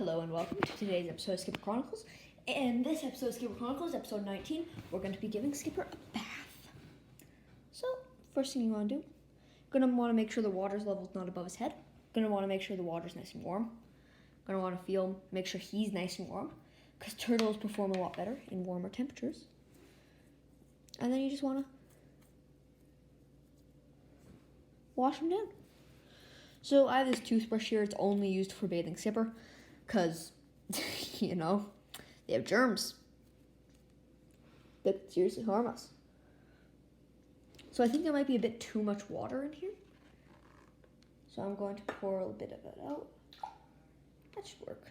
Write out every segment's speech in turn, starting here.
Hello and welcome to today's episode of Skipper Chronicles. In this episode of Skipper Chronicles, episode 19, we're going to be giving Skipper a bath. So, first thing you want to do, going to want to make sure the water's level is not above his head. Going to want to make sure the water's nice and warm. Going to want to make sure he's nice and warm, because turtles perform a lot better in warmer temperatures. And then you just want to wash him down. So I have this toothbrush here. It's only used for bathing Skipper because, they have germs that seriously harm us. So I think there might be a bit too much water in here. So I'm going to pour a bit of it out. That should work.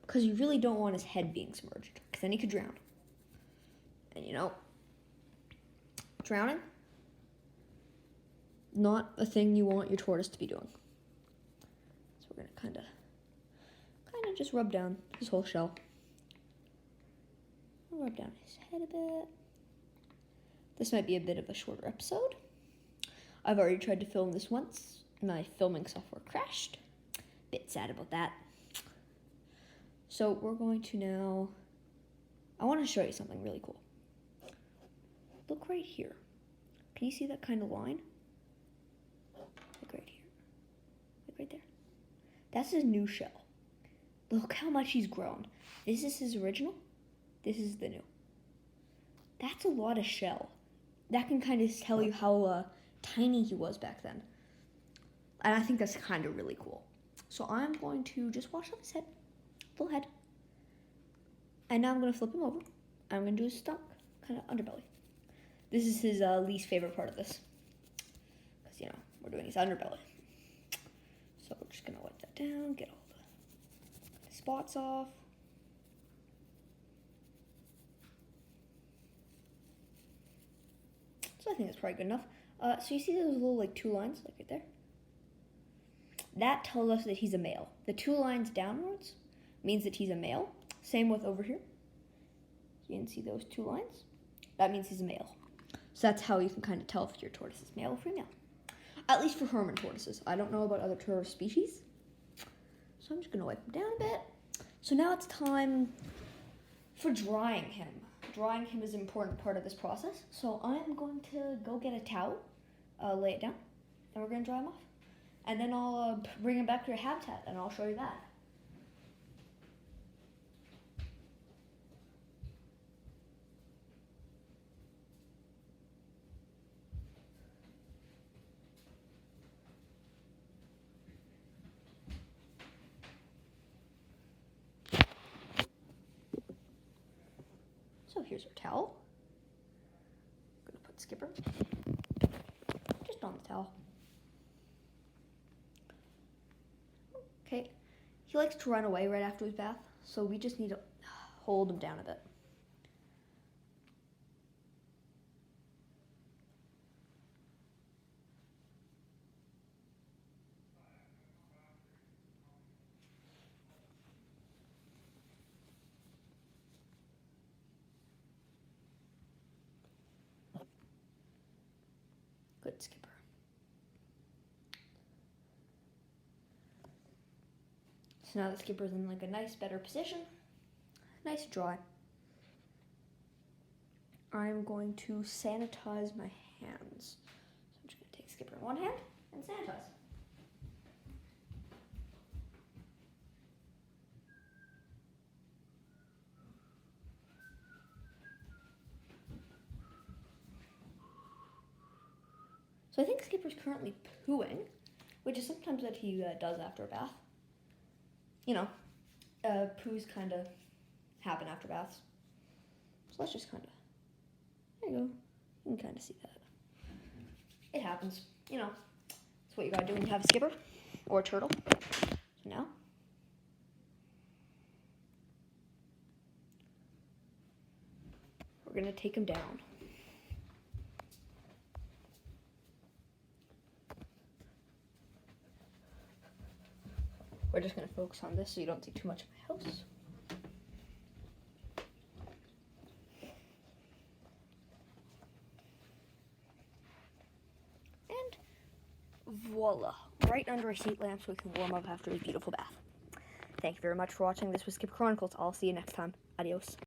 Because you really don't want his head being submerged, because then he could drown. And drowning, not a thing you want your tortoise to be doing. So we're gonna kind of just rub down his whole shell. I'll rub down his head a bit. This might be a bit of a shorter episode. I've already tried to film this once. My filming software crashed. Bit sad about that. So we're going to now, I want to show you something really cool. Look right here. Can you see that kind of line? Look right here. Look right there. That's his new shell. Look how much he's grown. This is his original. This is the new. That's a lot of shell. That can kind of tell you how tiny he was back then. And I think that's kind of really cool. So I'm going to just wash off his head. Little head. And now I'm going to flip him over. I'm going to do his stomach, kind of underbelly. This is his least favorite part of this. Because, we're doing his underbelly. So we're just going to wipe that down, get all the spots off. So I think that's probably good enough. So you see those little, 2 lines, right there? That tells us that he's a male. The 2 lines downwards means that he's a male. Same with over here. You can see those 2 lines. That means he's a male. So that's how you can kind of tell if your tortoise is male or female. At least for hermit tortoises. I don't know about other tortoise species. So I'm just going to wipe him down a bit. So now it's time for drying him. Drying him is an important part of this process. So I'm going to go get a towel, lay it down, and we're going to dry him off. And then I'll bring him back to your habitat, and I'll show you that. So here's our towel. I'm going to put Skipper just on the towel. Okay, he likes to run away right after his bath, so we just need to hold him down a bit. Good, Skipper. So now the Skipper's in a nice, better position. Nice and dry. I'm going to sanitize my hands. So I'm just going to take Skipper in one hand and sanitize. So I think Skipper's currently pooing, which is sometimes what he does after a bath. Poos kind of happen after baths. So let's just there you go. You can kind of see that. It happens. It's what you gotta do when you have a Skipper or a turtle. So now, we're gonna take him down. We're just going to focus on this so you don't see too much of my house. And voila, right under a heat lamp so we can warm up after a beautiful bath. Thank you very much for watching. This was Skip Chronicles. I'll see you next time. Adios.